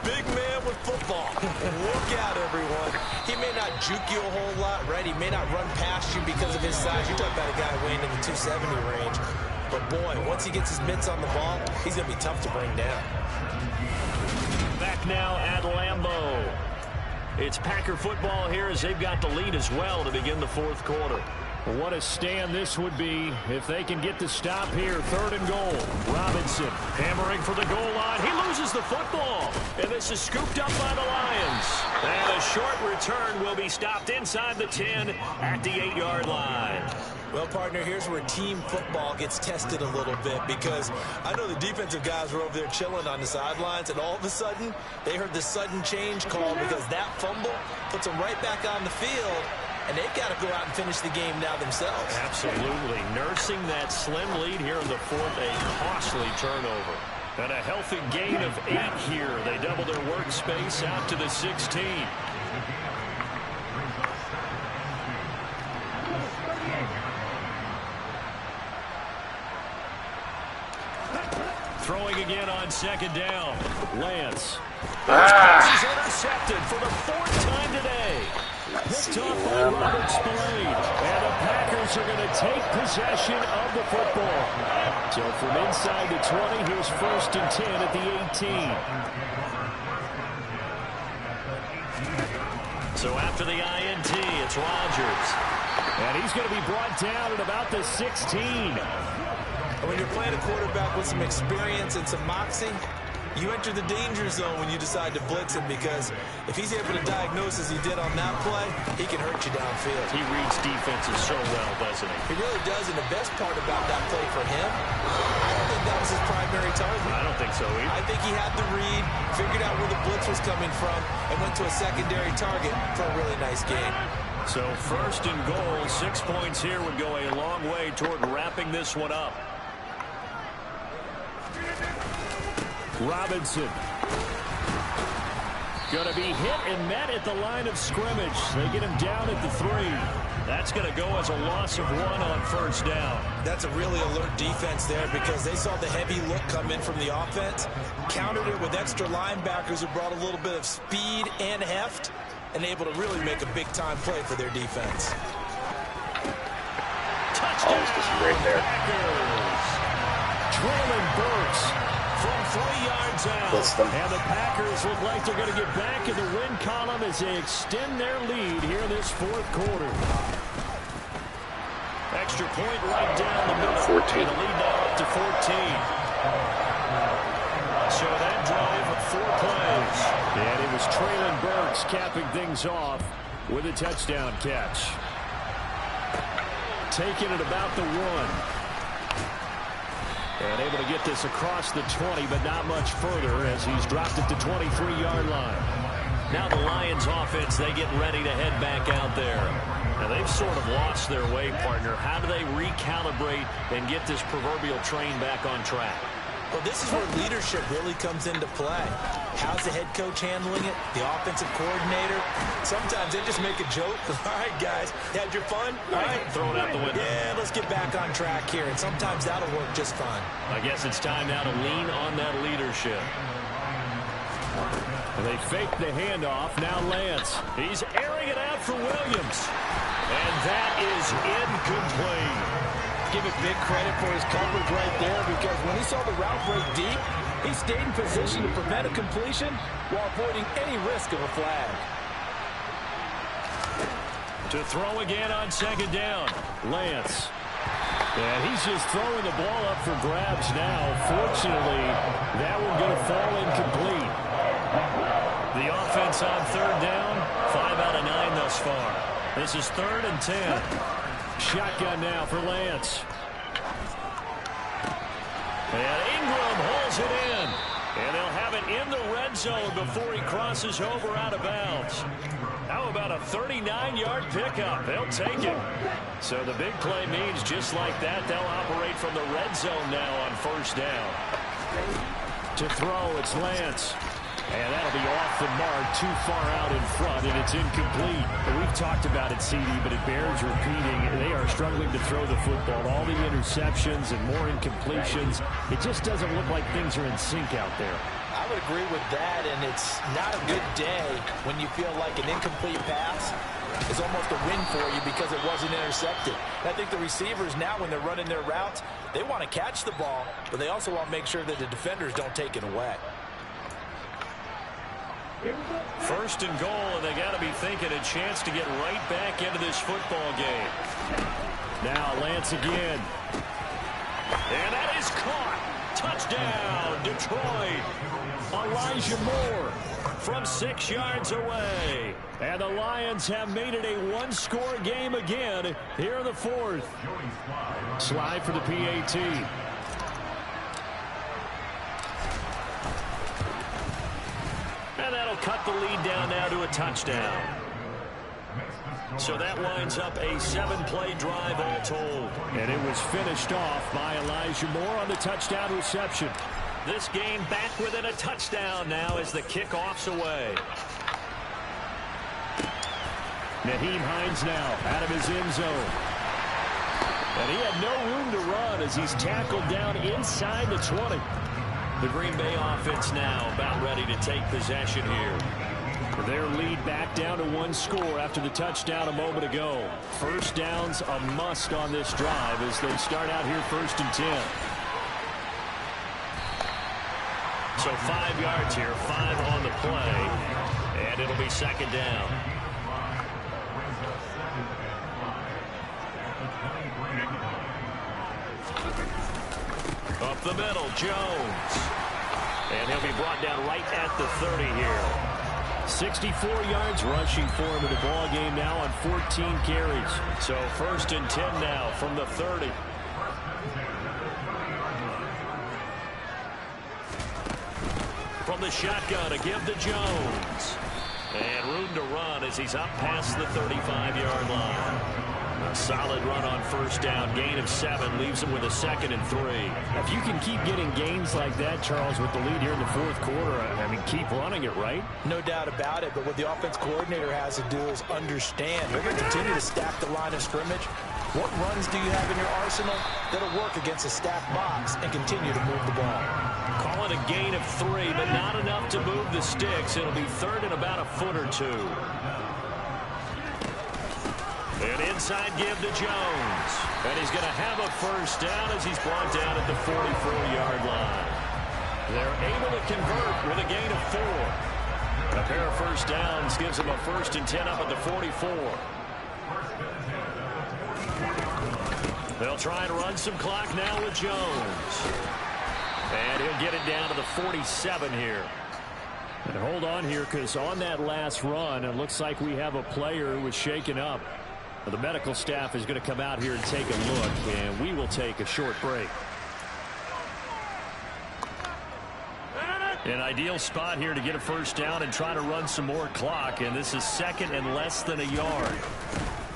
big man with football. Look out, everyone. He may not juke you a whole lot, right? He may not run past you because of his size. You're talking about a guy weighing in the 270 range. But, boy, once he gets his mitts on the ball, he's going to be tough to bring down. Back now at Lambeau. It's Packer football here as they've got the lead as well to begin the 4th quarter. What a stand this would be if they can get the stop here. 3rd and goal. Robinson hammering for the goal line. He loses the football. And this is scooped up by the Lions. And a short return will be stopped inside the 10 at the 8-yard line. Well, partner, here's where team football gets tested a little bit because I know the defensive guys were over there chilling on the sidelines, and all of a sudden they heard the sudden change call because that fumble puts them right back on the field, and they've got to go out and finish the game now themselves. Absolutely. Nursing that slim lead here in the 4th, a costly turnover. And a healthy gain of 8 here. They double their workspace out to the 16. Throwing again on second down. Lance. He's intercepted for the 4th time today. Picked off by Robert Spillane. And the Packers are going to take possession of the football. So from inside the 20, here's 1st and 10 at the 18. So after the INT, it's Rodgers. And he's going to be brought down at about the 16. When you're playing a quarterback with some experience and some moxie, you enter the danger zone when you decide to blitz him, because if he's able to diagnose as he did on that play, he can hurt you downfield. He reads defenses so well, doesn't he? He really does, and the best part about that play for him, I don't think that was his primary target. I don't think so either. I think he had the read, figured out where the blitz was coming from, and went to a secondary target for a really nice game. So 1st and goal, 6 points here would go a long way toward wrapping this one up. Robinson. Going to be hit and met at the line of scrimmage. They get him down at the 3. That's going to go as a loss of 1 on 1st down. That's a really alert defense there, because they saw the heavy look come in from the offense, countered it with extra linebackers who brought a little bit of speed and heft, and able to really make a big-time play for their defense. Touchdown! This is great there. Traylon Burks from 3 yards out. And the Packers look like they're going to get back in the win column as they extend their lead here in this 4th quarter. Extra point right down the middle. 14. And the lead now up to 14. So that drive of 4 plays. And it was Traylon Burks capping things off with a touchdown catch. Taking it about the 1. And able to get this across the 20, but not much further as he's dropped it to 23-yard line. Now the Lions offense, they get ready to head back out there. Now they've sort of lost their way, partner. How do they recalibrate and get this proverbial train back on track? Well, this is where leadership really comes into play. How's the head coach handling it? The offensive coordinator? Sometimes they just make a joke. All right, guys, had your fun? All right, throw it out the window. Yeah, let's get back on track here. And sometimes that'll work just fine. I guess it's time now to lean on that leadership. They fake the handoff. Now Lance. He's airing it out for Williams. And that is incomplete. Give it big credit for his coverage right there, because when he saw the route break deep, he stayed in position to prevent a completion while avoiding any risk of a flag. To throw again on second down, Lance. And he's just throwing the ball up for grabs now. Fortunately, that one going to fall incomplete. The offense on 3rd down, 5 out of 9 thus far. This is 3rd and 10. Shotgun now for Lance. And Ingram holds it in. And they'll have it in the red zone before he crosses over out of bounds. How about a 39-yard pickup? They'll take it. So the big play means just like that, they'll operate from the red zone now on 1st down. To throw, it's Lance. And that'll be off the mark, too far out in front, and it's incomplete. We've talked about it, CD, but it bears repeating. They are struggling to throw the football. All the interceptions and more incompletions. It just doesn't look like things are in sync out there. I would agree with that, and it's not a good day when you feel like an incomplete pass is almost a win for you because it wasn't intercepted. And I think the receivers now, when they're running their routes, they want to catch the ball, but they also want to make sure that the defenders don't take it away. 1st and goal, and they got to be thinking a chance to get right back into this football game. Now Lance again. And that is caught. Touchdown, Detroit. Elijah Moore from 6 yards away. And the Lions have made it a one-score game again here in the 4th. Slide for the PAT. And that'll cut the lead down now to a touchdown. So that winds up a 7-play drive all told. And it was finished off by Elijah Moore on the touchdown reception. This game back within a touchdown now as the kickoff's away. Nyheim Hines now out of his end zone. And he had no room to run as he's tackled down inside the 20. The Green Bay offense now about ready to take possession here. Their lead back down to 1 score after the touchdown a moment ago. First down's a must on this drive as they start out here 1st and 10. So 5 yards here, 5 on the play, and it'll be 2nd down. Up the middle, Jones. And he'll be brought down right at the 30 here. 64 yards rushing for him in the ball game now on 14 carries. So 1st and 10 now from the 30. From the shotgun to give to Jones. And room to run as he's up past the 35-yard line. A solid run on 1st down. Gain of 7 leaves him with a 2nd and 3. If you can keep getting gains like that, Charles, with the lead here in the 4th quarter, I mean, keep running it, right? No doubt about it, but what the offense coordinator has to do is understand they're going to continue to stack the line of scrimmage. What runs do you have in your arsenal that'll work against a stacked box and continue to move the ball? Call it a gain of 3, but not enough to move the sticks. It'll be 3rd and about a foot or 2. An inside give to Jones. And he's going to have a 1st down as he's brought down at the 44-yard line. They're able to convert with a gain of 4. A pair of 1st downs gives him a 1st and 10 up at the 44. They'll try and run some clock now with Jones. And he'll get it down to the 47 here. And hold on here, because on that last run, it looks like we have a player who was shaken up. The medical staff is going to come out here and take a look, and we will take a short break. An ideal spot here to get a 1st down and try to run some more clock, and this is 2nd and less than a yard.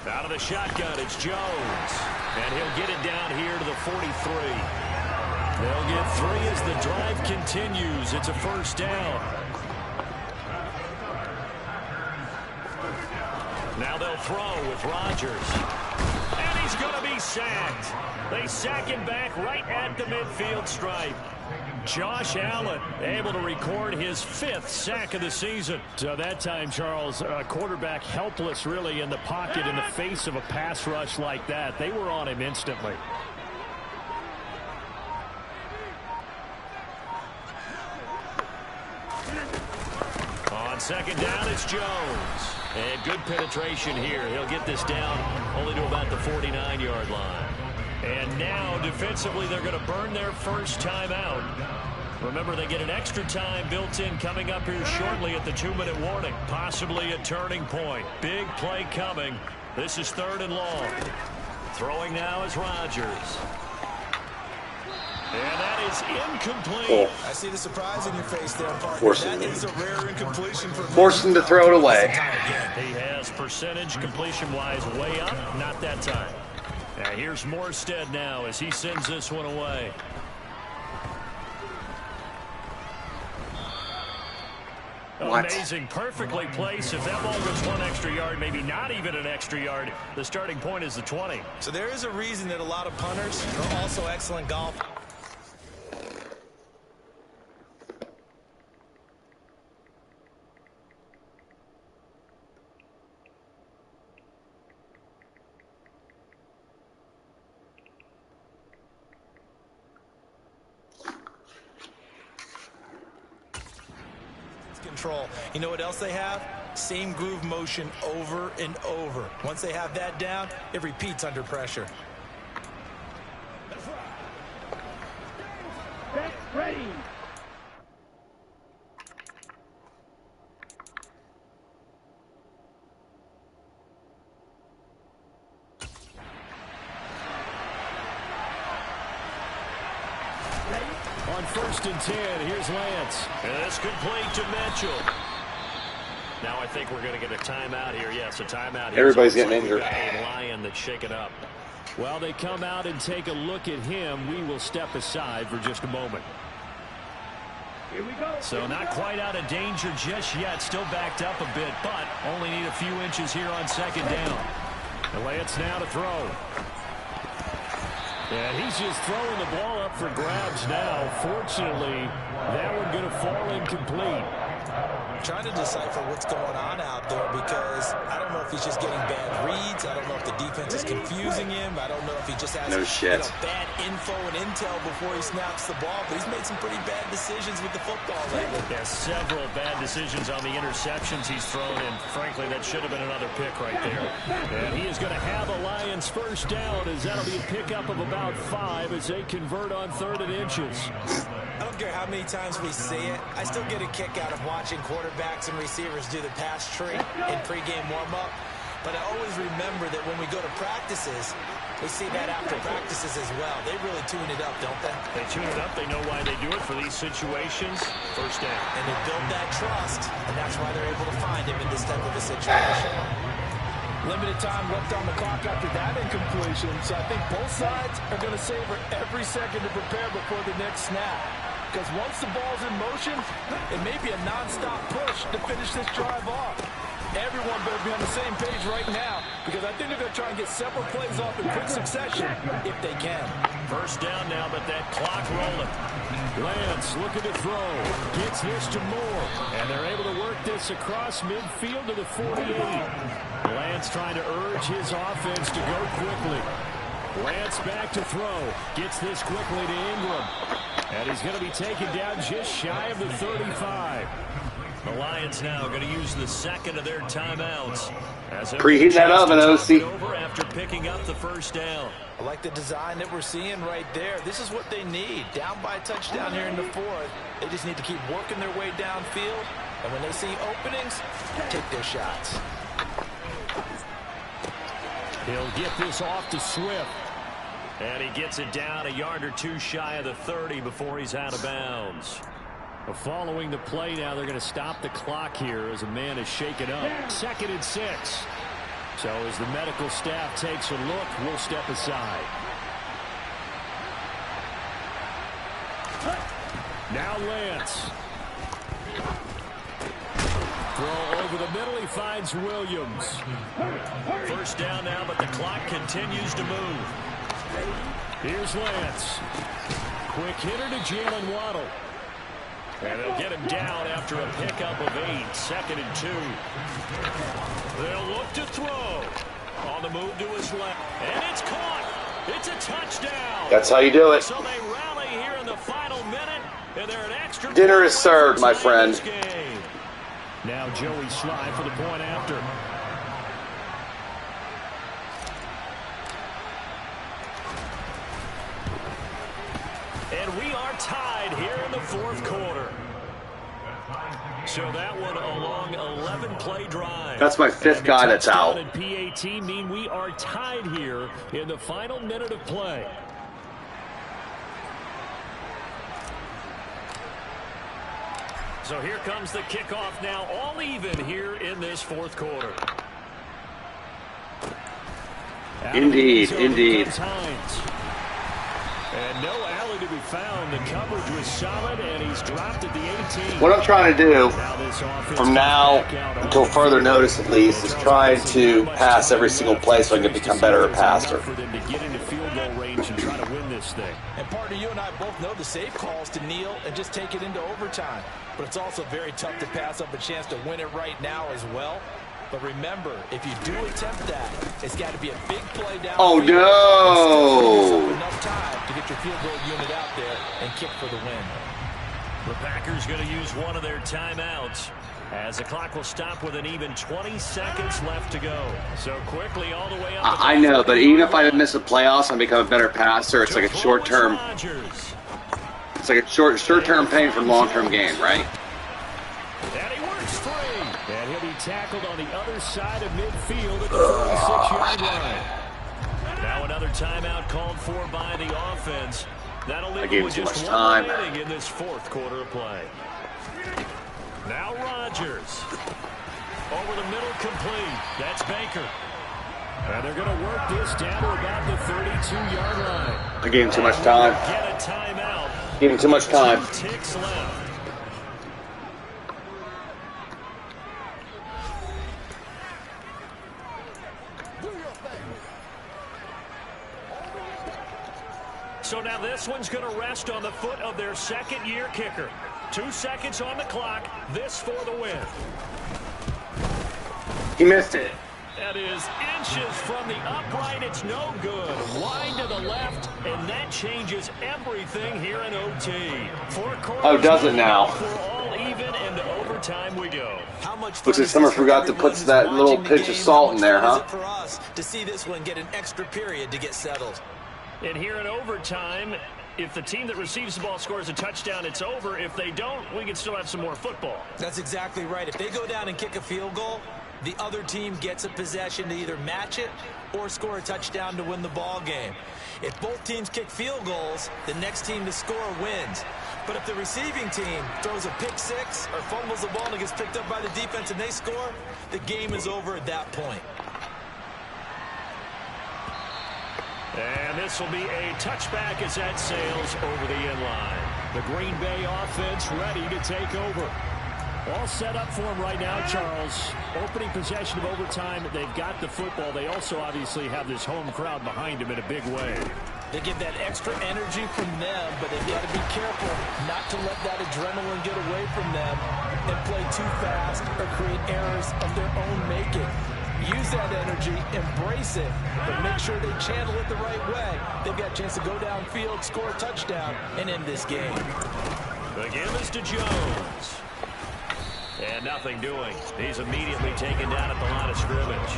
Out of the shotgun, it's Jones. And he'll get it down here to the 43. They'll get 3 as the drive continues. It's a 1st down. Now they'll throw with Rodgers. And he's going to be sacked. They sack him back right at the midfield stripe. Josh Allen able to record his 5th sack of the season. So that time, Charles, quarterback helpless really in the pocket in the face of a pass rush like that. They were on him instantly. On 2nd down, it's Jones. And good penetration here. He'll get this down only to about the 49-yard line. And now, defensively, they're going to burn their 1st time out. Remember, they get an extra time built in coming up here shortly at the 2-minute warning. Possibly a turning point. Big play coming. This is 3rd and long. Throwing now is Rodgers. And that is incomplete. Cool. I see the surprise in your face there, partner. Forcing that is a rare incompletion for Forced him to throw it away. He has percentage completion-wise way up. Not that time. Now here's Morstead now as he sends this one away. What? Amazing, perfectly placed. If that ball goes 1 extra yard, maybe not even an extra yard, the starting point is the 20. So there is a reason that a lot of punters are also excellent golfers. Control. You know what else they have? Same groove motion over and over. Once they have that down, it repeats under pressure. Get ready. On 1st and 10, here's Lance. And it's complete to Mitchell. Now I think we're going to get a timeout here. Yes, a timeout here. Everybody's getting injured. A Lion that's shaken up. Well, they come out and take a look at him. We will step aside for just a moment. Here we go. So not quite out of danger just yet. Still backed up a bit, but only need a few inches here on 2nd down. And Lance now to throw. And he's just throwing the ball up for grabs now. Fortunately, that one going to fall incomplete. I'm trying to decipher what's going on out there because I don't know if he's just getting bad reads. I don't know if the defense is confusing him. I don't know if he just has bad info and intel before he snaps the ball. But he's made some pretty bad decisions with the football lately. Yeah, several bad decisions on the interceptions he's thrown in. Frankly, that should have been another pick right there. And he is going to have a Lions first down as that'll be a pickup of about 5 as they convert on 3rd and inches. I don't care how many times we see it. I still get a kick out of watching quarterbacks and receivers do the pass tree in pregame warm-up. But I always remember that when we go to practices, we see that after practices as well. They really tune it up, don't they? They tune it up. They know why they do it for these situations. First down. And they build that trust, and that's why they're able to find him in this type of a situation. Limited time left on the clock after that incompletion, so I think both sides are going to savor every second to prepare before the next snap. Because once the ball's in motion, it may be a non-stop push to finish this drive off. Everyone better be on the same page right now, because I think they're going to try and get several plays off in quick succession if they can. First down now, but that clock rolling. Lance looking to throw. Gets this to Moore. And they're able to work this across midfield to the 48. Lance trying to urge his offense to go quickly. Lance back to throw. Gets this quickly to Ingram. And he's going to be taken down just shy of the 35. The Lions now going to use the second of their timeouts. Preheat that oven, OC. Over after picking up the first down. I like the design that we're seeing right there. This is what they need. Down by a touchdown here in the 4th. They just need to keep working their way downfield. And when they see openings, take their shots. He'll get this off to Swift. And he gets it down a yard or two shy of the 30 before he's out of bounds. Following the play now, they're going to stop the clock here as a man is shaken up. 2nd and 6. So as the medical staff takes a look, we'll step aside. Now Lance. Throw over the middle. He finds Williams. First down now, but the clock continues to move. Here's Lance. Quick hitter to Jalen Waddle. And they'll get him down after a pickup of 8. 2nd and 2. They'll look to throw. On the move to his left. And it's caught. It's a touchdown. That's how you do it. So they rally here in the final minute. And they're an extra. Dinner is served, my friend. Now Joey Sly for the point after. And we are tied here in the 4th quarter. So that one a long 11-play drive. That's my 5th guy that's out. And PAT mean we are tied here in the final minute of play. So here comes the kickoff now, all even here in this 4th quarter. Indeed, indeed. And no alley to be found. The coverage was solid, and he's dropped at the 18. What I'm trying to do from now until further notice, at least, is try to pass every single play so I can become better at passer. For them to get into field goal range and try to win this thing. And partner, you and I both know the safe calls to kneel and just take it into overtime. But it's also very tough to pass up a chance to win it right now as well. But remember, if you do attempt that, it's got to be a big play down. Oh, no! Enough time to get your field goal unit out there and kick for the win. The Packers going to use one of their timeouts as the clock will stop with an even 20 seconds left to go. So quickly all the way up. I know, but even if I miss the playoffs and become a better passer, it's like a short-term. It's like a short-term pain for long-term gain, right? And he works free. And he'll be tackled on the other side of midfield at the 36-yard line. Now another timeout called for by the offense. That'll leave him with too just much one time inning in this 4th quarter of play. Now Rodgers. Over the middle, complete. That's Baker. And they're going to work this down to about the 32-yard line. I gave him too much time. Get a timeout. Gave him too much time. 2 ticks left. So now this one's going to rest on the foot of their second-year kicker. 2 seconds on the clock. This for the win. He missed it. That is inches from the upright. It's no good. Wide to the left, and that changes everything here in OT. Oh, does it now? We're all even, and to overtime we go. How much Looks like someone forgot to put that little pinch of salt in there, huh? For us to see this one get an extra period to get settled. And here in overtime, if the team that receives the ball scores a touchdown, it's over. If they don't, we can still have some more football. That's exactly right. If they go down and kick a field goal, the other team gets a possession to either match it or score a touchdown to win the ball game. If both teams kick field goals, the next team to score wins. But if the receiving team throws a pick six or fumbles the ball and it gets picked up by the defense and they score, the game is over at that point. And this will be a touchback as that sails over the inline. The Green Bay offense ready to take over. All set up for them right now, Charles. Opening possession of overtime. They've got the football. They also obviously have this home crowd behind them in a big way. They get that extra energy from them, but they've got to be careful not to let that adrenaline get away from them and play too fast or create errors of their own making. Use that energy, embrace it, but make sure they channel it the right way. They've got a chance to go downfield, score a touchdown, and end this game. The give is to Jones. And nothing doing. He's immediately taken down at the line of scrimmage.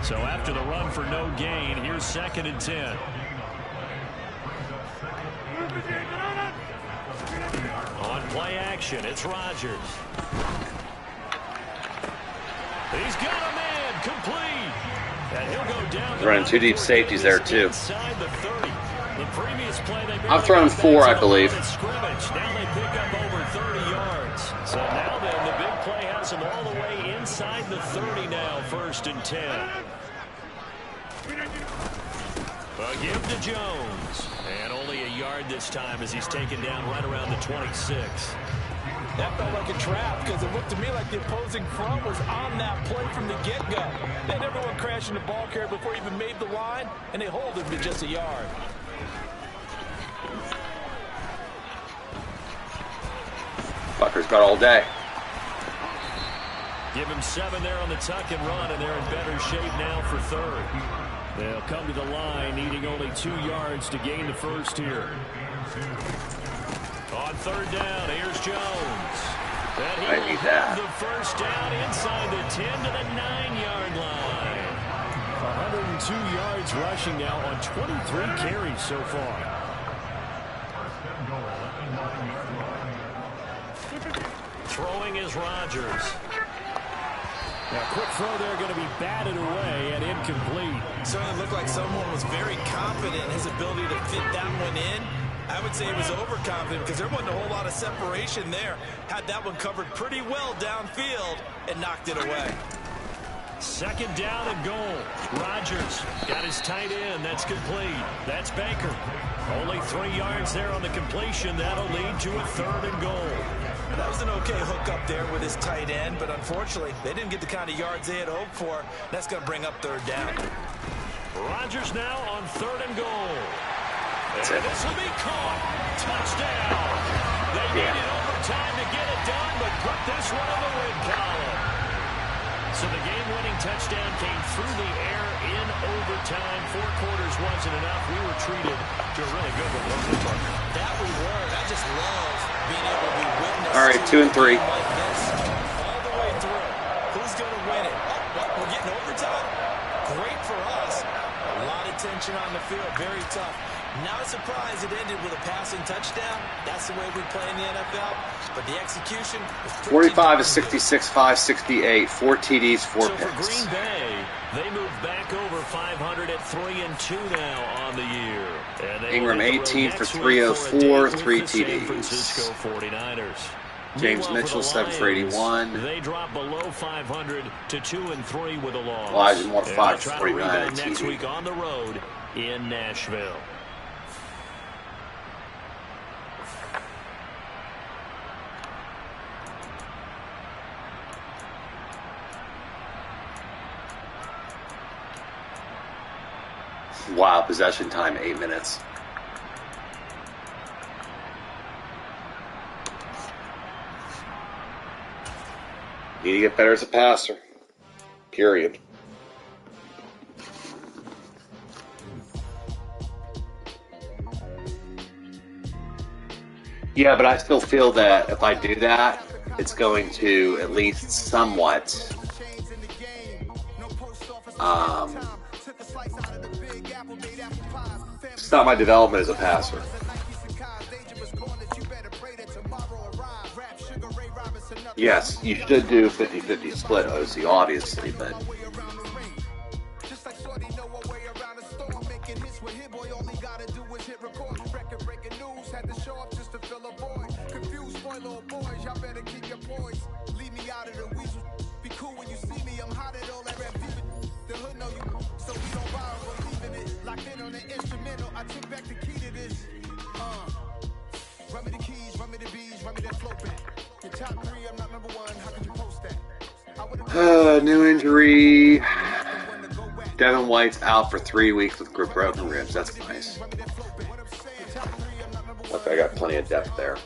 So after the run for no gain, here's 2nd and 10. On play action, it's Rodgers. He's got a man complete. And he'll go down. Running 2 deep safeties there, too. Inside the 30. The previous play they I've thrown 4, I believe. Now they pick up over 30 yards. So now then, the big play has them all the way inside the 30 now, 1st and 10. A give to Jones. And only a yard this time as he's taken down right around the 26. That felt like a trap because it looked to me like the opposing front was on that play from the get-go. They had everyone crashing the ball carrier before he even made the line, and they hold him to just a yard. Fucker's got all day. Give him 7 there on the tuck and run, and they're in better shape now for 3rd. They'll come to the line, needing only 2 yards to gain the first here. On 3rd down, here's Jones. And he will have the first down inside the 10 to the 9-yard line. 102 yards rushing now on 23 carries so far. Throwing is Rodgers. Now, quick throw there, going to be batted away and incomplete. Certainly looked like someone was very confident in his ability to fit that one in. I would say he was overconfident because there wasn't a whole lot of separation there. Had that one covered pretty well downfield and knocked it away. 2nd down and goal. Rodgers got his tight end. That's complete. That's Baker. Only 3 yards there on the completion. That'll lead to a 3rd and goal. That was an okay hook up there with his tight end, but unfortunately, they didn't get the kind of yards they had hoped for. That's going to bring up 3rd down. Rodgers now on 3rd and goal. And this will be caught. Touchdown. They needed overtime to get it done, but put this one in the win column. So the game-winning touchdown came through the air in overtime. 4 quarters wasn't enough. We were treated to a really good one, wasn't it, Parker? That we were. I just love being able to be witness. All right, 2 and 3. Like this, all the way through. Who's going to win it? Oh, what, we're getting overtime? Great for us. A lot of tension on the field. Very tough. Not a surprise it ended with a passing touchdown. That's the way we play in the NFL. But the execution was 45 to 66, 568, 4 TDs, 4 so picks. For Green Bay, they move back over 500 at 3-2 now on the year. And Ingram 18 for 304, 3 TDs. Francisco 49ers. James Mitchell 7 for 81. They drop below 500 to 2-3 with a loss. Elijah Moore 5 for 49 49 next TD. week on the road in Nashville. Wow. Wow, possession time, 8 minutes. Need to get better as a passer. Period. Yeah, but I still feel that if I do that, it's going to at least somewhat stop my development as a passer. Yes, you should do 50-50 split OC, obviously, but new injury. Devin White's out for 3 weeks with broken ribs. That's nice. Okay, I got plenty of depth there.